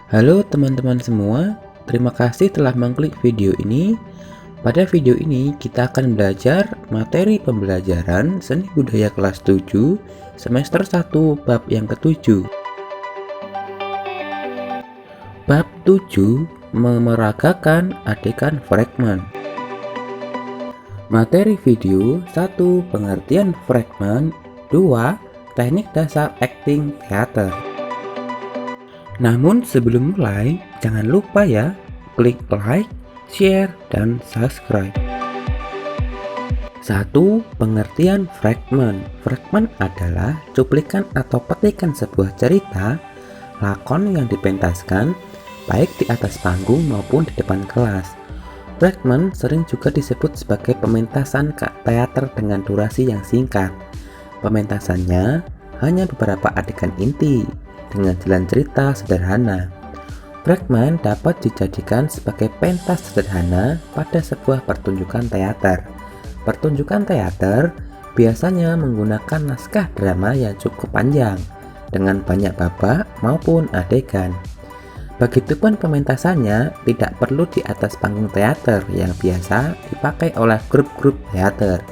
Halo teman-teman semua, terima kasih telah mengklik video ini. Pada video ini kita akan belajar materi pembelajaran Seni Budaya kelas 7 semester 1 bab yang ke-7. Bab 7 memeragakan adegan fragmen. Materi video 1 pengertian fragmen, 2 teknik dasar akting teater. Namun sebelum mulai, jangan lupa ya, klik like, share, dan subscribe. 1. Pengertian fragmen. Fragmen adalah cuplikan atau petikan sebuah cerita, lakon yang dipentaskan, baik di atas panggung maupun di depan kelas. Fragmen sering juga disebut sebagai pementasan teater dengan durasi yang singkat. Pementasannya hanya beberapa adegan inti, dengan jalan cerita sederhana. Fragmen dapat dijadikan sebagai pentas sederhana pada sebuah pertunjukan teater. Pertunjukan teater biasanya menggunakan naskah drama yang cukup panjang, dengan banyak babak maupun adegan. Begitupun pementasannya tidak perlu di atas panggung teater yang biasa dipakai oleh grup-grup teater.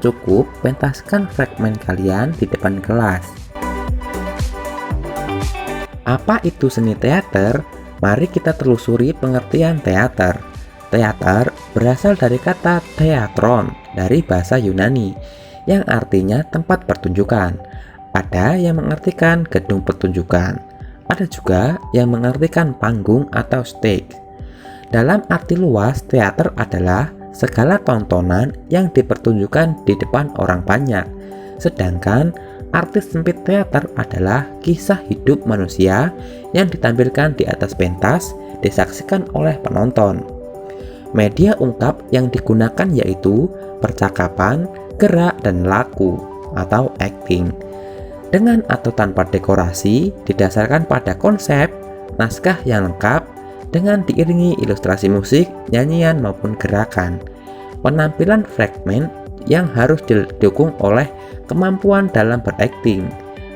Cukup pentaskan fragmen kalian di depan kelas. Apa itu seni teater? Mari kita telusuri pengertian teater. Teater berasal dari kata theatron dari bahasa Yunani yang artinya tempat pertunjukan. Ada yang mengartikan gedung pertunjukan. Ada juga yang mengartikan panggung atau stage. Dalam arti luas, teater adalah segala tontonan yang dipertunjukkan di depan orang banyak. Sedangkan arti sempit teater adalah kisah hidup manusia yang ditampilkan di atas pentas, disaksikan oleh penonton. Media ungkap yang digunakan yaitu percakapan, gerak, dan laku atau acting. Dengan atau tanpa dekorasi, didasarkan pada konsep, naskah yang lengkap, dengan diiringi ilustrasi musik, nyanyian, maupun gerakan. Penampilan fragmen yang harus didukung oleh kemampuan dalam berakting.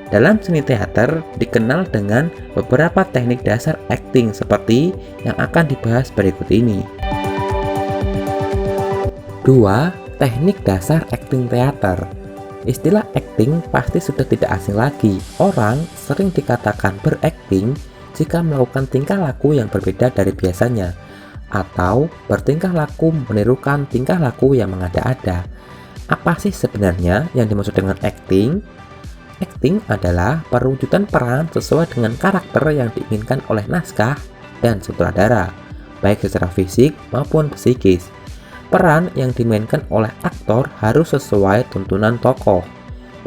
Dalam seni teater dikenal dengan beberapa teknik dasar akting seperti yang akan dibahas berikut ini. 2. Teknik dasar akting teater. Istilah akting pasti sudah tidak asing lagi. Orang sering dikatakan berakting jika melakukan tingkah laku yang berbeda dari biasanya, atau bertingkah laku menirukan tingkah laku yang mengada-ada. Apa sih sebenarnya yang dimaksud dengan acting? Acting adalah perwujudan peran sesuai dengan karakter yang diinginkan oleh naskah dan sutradara, baik secara fisik maupun psikis. Peran yang dimainkan oleh aktor harus sesuai tuntunan tokoh.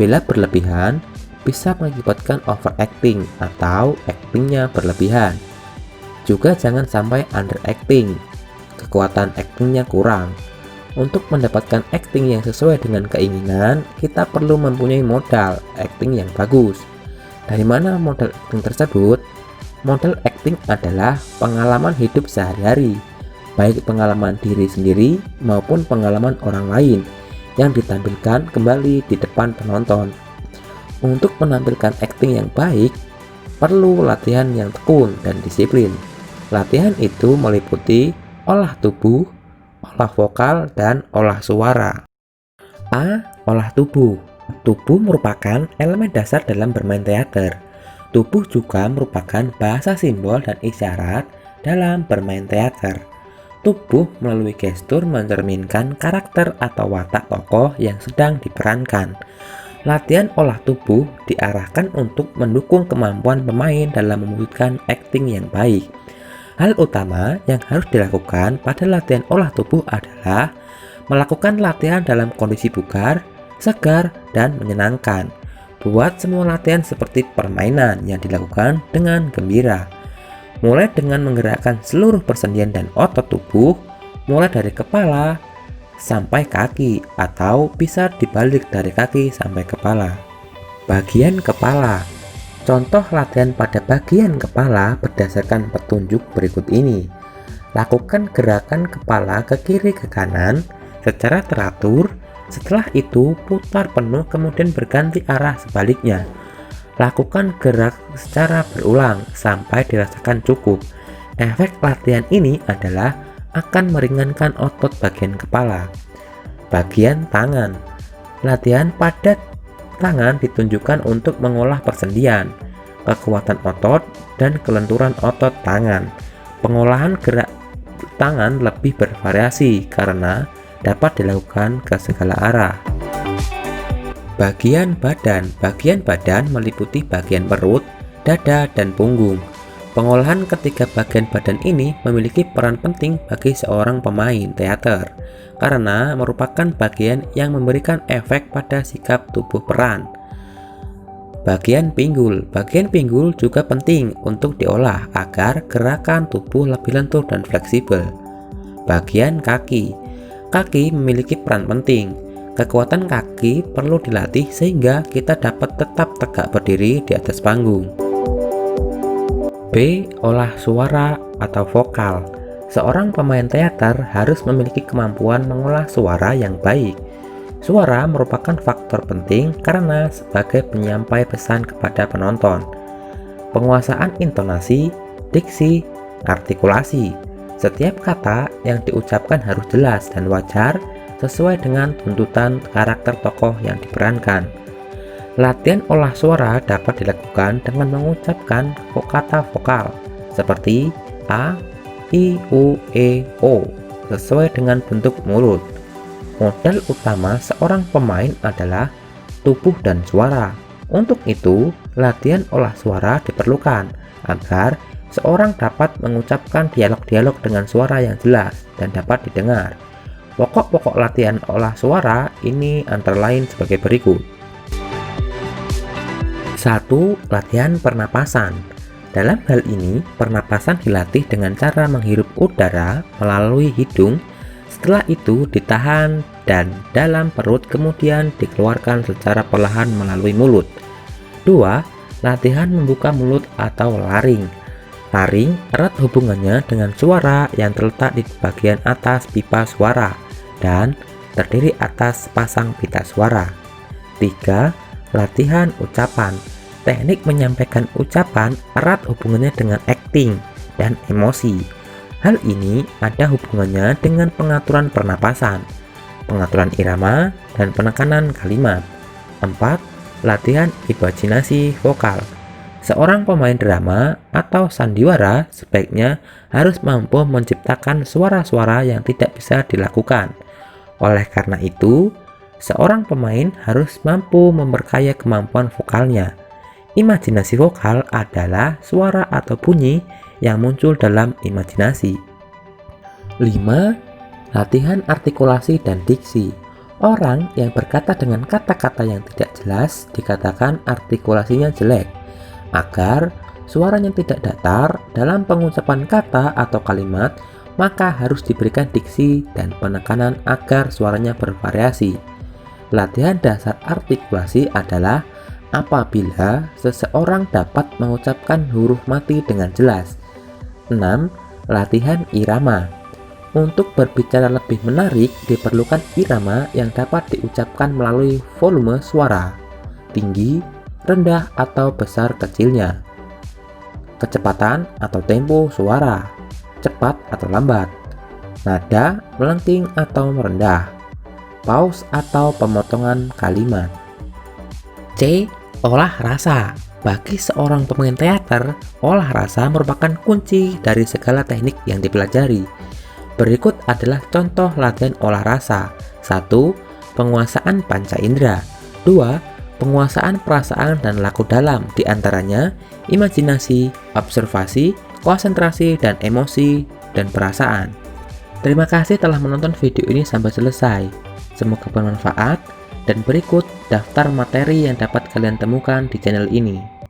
Bila berlebihan, bisa mengakibatkan overacting atau actingnya berlebihan. Juga jangan sampai underacting, kekuatan actingnya kurang. Untuk mendapatkan acting yang sesuai dengan keinginan, kita perlu mempunyai modal acting yang bagus. Dari mana modal acting tersebut? Modal acting adalah pengalaman hidup sehari-hari, baik pengalaman diri sendiri maupun pengalaman orang lain yang ditampilkan kembali di depan penonton. Untuk menampilkan acting yang baik, perlu latihan yang tekun dan disiplin. Latihan itu meliputi olah tubuh, olah vokal, dan olah suara. A. Olah tubuh. Tubuh merupakan elemen dasar dalam bermain teater. Tubuh juga merupakan bahasa simbol dan isyarat dalam bermain teater. Tubuh melalui gestur mencerminkan karakter atau watak tokoh yang sedang diperankan. Latihan olah tubuh diarahkan untuk mendukung kemampuan pemain dalam mewujudkan akting yang baik. Hal utama yang harus dilakukan pada latihan olah tubuh adalah melakukan latihan dalam kondisi bugar, segar, dan menyenangkan. Buat semua latihan seperti permainan yang dilakukan dengan gembira. Mulai dengan menggerakkan seluruh persendian dan otot tubuh, mulai dari kepala sampai kaki, atau bisa dibalik dari kaki sampai kepala. Bagian kepala. Contoh latihan pada bagian kepala berdasarkan petunjuk berikut ini. Lakukan gerakan kepala ke kiri ke kanan secara teratur. Setelah itu putar penuh kemudian berganti arah sebaliknya. Lakukan gerak secara berulang sampai dirasakan cukup. Efek latihan ini adalah akan meringankan otot bagian kepala. Bagian tangan. Latihan pada tangan ditunjukkan untuk mengolah persendian, kekuatan otot, dan kelenturan otot tangan. Pengolahan gerak tangan lebih bervariasi karena dapat dilakukan ke segala arah. Bagian badan meliputi bagian perut, dada, dan punggung. Pengolahan ketiga bagian badan ini memiliki peran penting bagi seorang pemain teater karena merupakan bagian yang memberikan efek pada sikap tubuh peran. Bagian pinggul juga penting untuk diolah agar gerakan tubuh lebih lentur dan fleksibel. Bagian kaki memiliki peran penting. Kekuatan kaki perlu dilatih sehingga kita dapat tetap tegak berdiri di atas panggung. B. Olah suara atau vokal. Seorang pemain teater harus memiliki kemampuan mengolah suara yang baik. Suara merupakan faktor penting karena sebagai penyampai pesan kepada penonton. Penguasaan intonasi, diksi, artikulasi. Setiap kata yang diucapkan harus jelas dan wajar sesuai dengan tuntutan karakter tokoh yang diperankan. Latihan olah suara dapat dilakukan dengan mengucapkan kata vokal seperti A, I, U, E, O sesuai dengan bentuk mulut. Modal utama seorang pemain adalah tubuh dan suara. Untuk itu, latihan olah suara diperlukan agar seorang dapat mengucapkan dialog-dialog dengan suara yang jelas dan dapat didengar. Pokok-pokok latihan olah suara ini antara lain sebagai berikut. 1. Latihan pernapasan. Dalam hal ini, pernapasan dilatih dengan cara menghirup udara melalui hidung, setelah itu ditahan dan dalam perut kemudian dikeluarkan secara perlahan melalui mulut. 2. Latihan membuka mulut atau laring. Laring erat hubungannya dengan suara yang terletak di bagian atas pipa suara dan terdiri atas pasang pita suara. 3. Latihan ucapan. Teknik menyampaikan ucapan erat hubungannya dengan acting dan emosi. Hal ini ada hubungannya dengan pengaturan pernapasan, pengaturan irama, dan penekanan kalimat. 4. Latihan imajinasi vokal. Seorang pemain drama atau sandiwara sebaiknya harus mampu menciptakan suara-suara yang tidak bisa dilakukan. Oleh karena itu, seorang pemain harus mampu memperkaya kemampuan vokalnya. Imajinasi vokal adalah suara atau bunyi yang muncul dalam imajinasi. 5. Latihan artikulasi dan diksi. Orang yang berkata dengan kata-kata yang tidak jelas dikatakan artikulasinya jelek. Agar suaranya tidak datar dalam pengucapan kata atau kalimat, maka harus diberikan diksi dan penekanan agar suaranya bervariasi. Latihan dasar artikulasi adalah apabila seseorang dapat mengucapkan huruf mati dengan jelas. 6. Latihan irama. Untuk berbicara lebih menarik, diperlukan irama yang dapat diucapkan melalui volume suara, tinggi, rendah atau besar kecilnya, kecepatan atau tempo suara, cepat atau lambat, nada, melengking atau merendah, pause atau pemotongan kalimat. C. Olah rasa. Bagi seorang pemain teater, olah rasa merupakan kunci dari segala teknik yang dipelajari. Berikut adalah contoh latihan olah rasa. 1. Penguasaan panca indera. 2. Penguasaan perasaan dan laku dalam, diantaranya imajinasi, observasi, konsentrasi, dan emosi dan perasaan. Terima kasih telah menonton video ini sampai selesai. Semoga bermanfaat, dan berikut daftar materi yang dapat kalian temukan di channel ini.